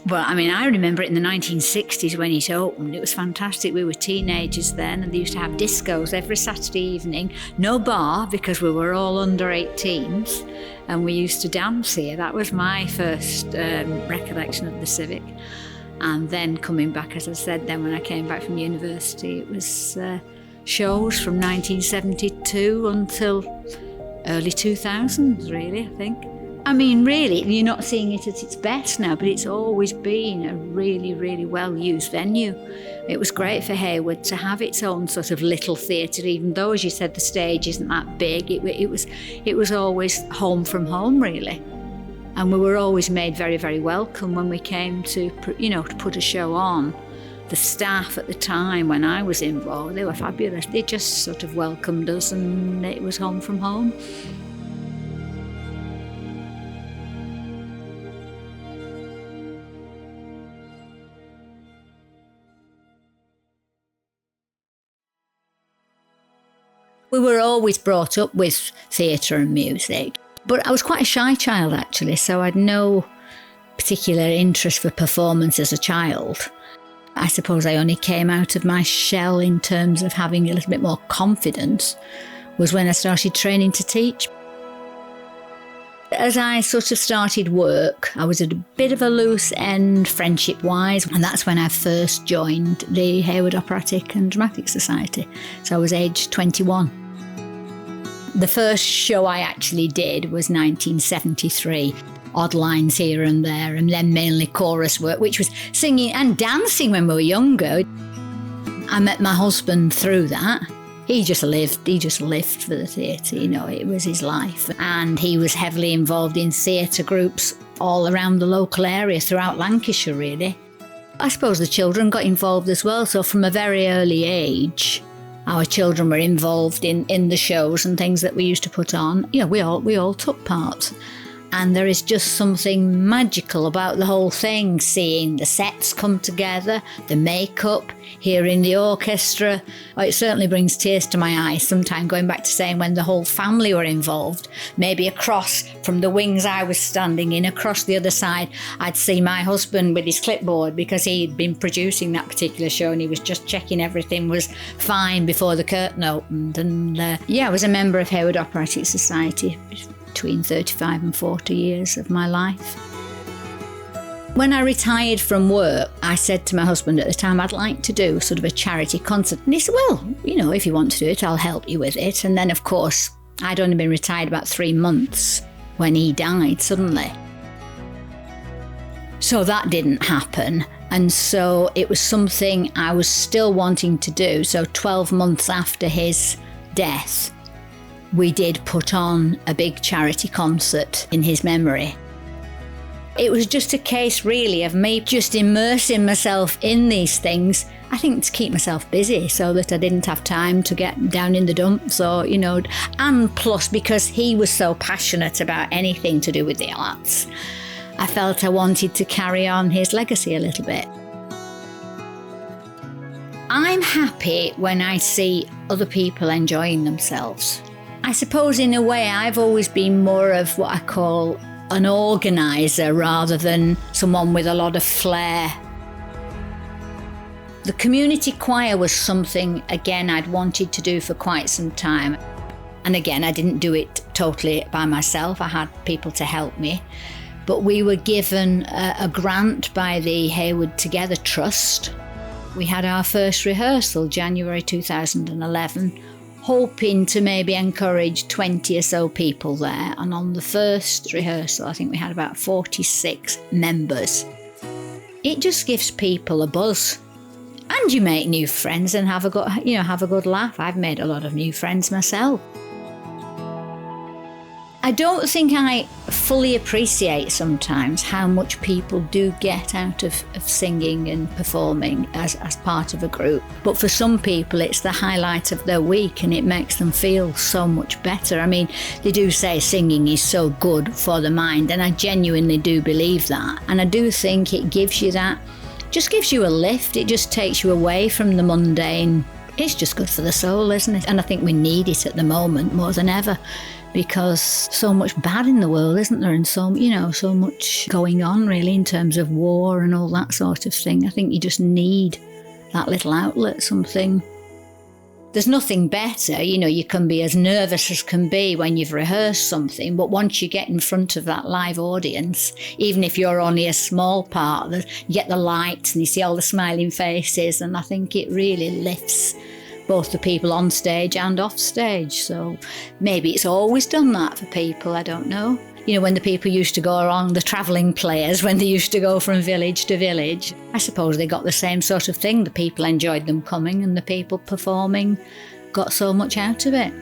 Well, I mean, I remember it in the 1960s when it opened. It was fantastic. We were teenagers then, and they used to have discos every Saturday evening. No bar, because we were all under 18s, and we used to dance here. That was my first recollection of the Civic. And then coming back, as I said, then when I came back from university, it was shows from 1972 until early 2000s, really, I think. I mean, really, you're not seeing it at its best now, but it's always been a really, really well-used venue. It was great for Heywood to have its own sort of little theatre, even though, as you said, the stage isn't that big. It was always home from home, really. And we were always made very, very welcome when we came to put a show on. The staff at the time when I was involved, they were fabulous. They just sort of welcomed us, and it was home from home. We were always brought up with theatre and music, but I was quite a shy child actually, so I had no particular interest for performance as a child. I suppose I only came out of my shell in terms of having a little bit more confidence was when I started training to teach. As I sort of started work, I was at a bit of a loose end friendship-wise, and that's when I first joined the Heywood Operatic and Dramatic Society. So I was aged 21. The first show I actually did was 1973. Odd lines here and there, and then mainly chorus work, which was singing and dancing when we were younger. I met my husband through that. He just lived for the theatre, it was his life. And he was heavily involved in theatre groups all around the local area, throughout Lancashire, really. I suppose the children got involved as well, so from a very early age, our children were involved in the shows and things that we used to put on. We all took part. And there is just something magical about the whole thing, seeing the sets come together, the makeup, hearing the orchestra. It certainly brings tears to my eyes, sometimes going back to saying when the whole family were involved, maybe across from the wings I was standing in, across the other side, I'd see my husband with his clipboard because he'd been producing that particular show and he was just checking everything was fine before the curtain opened. And I was a member of Heywood Operatic Society between 35 and 40 years of my life. When I retired from work, I said to my husband at the time, I'd like to do sort of a charity concert. And he said, well, if you want to do it, I'll help you with it. And then, of course, I'd only been retired about 3 months when he died suddenly. So that didn't happen. And so it was something I was still wanting to do. So 12 months after his death, we did put on a big charity concert in his memory. It was just a case really of me just immersing myself in these things, I think to keep myself busy so that I didn't have time to get down in the dumps and plus because he was so passionate about anything to do with the arts, I felt I wanted to carry on his legacy a little bit. I'm happy when I see other people enjoying themselves. I suppose in a way I've always been more of what I call an organiser rather than someone with a lot of flair. The community choir was something, again, I'd wanted to do for quite some time. And again, I didn't do it totally by myself. I had people to help me. But we were given a grant by the Heywood Together Trust. We had our first rehearsal, January 2011, hoping to maybe encourage 20 or so people there. And on the first rehearsal, I think we had about 46 members. It just gives people a buzz. And you make new friends and have a good laugh. I've made a lot of new friends myself. I don't think I fully appreciate sometimes how much people do get out of singing and performing as part of a group. But for some people, it's the highlight of their week and it makes them feel so much better. I mean, they do say singing is so good for the mind, and I genuinely do believe that. And I do think it gives you that, just gives you a lift. It just takes you away from the mundane. It's just good for the soul, isn't it? And I think we need it at the moment more than ever. because so much bad in the world, isn't there? And so much going on really in terms of war and all that sort of thing. I think you just need that little outlet, something. There's nothing better, you can be as nervous as can be when you've rehearsed something, but once you get in front of that live audience, even if you're only a small part, you get the lights and you see all the smiling faces, and I think it really lifts both the people on stage and off stage. So maybe it's always done that for people, I don't know. When the people used to go around, the travelling players, when they used to go from village to village, I suppose they got the same sort of thing. The people enjoyed them coming and the people performing got so much out of it.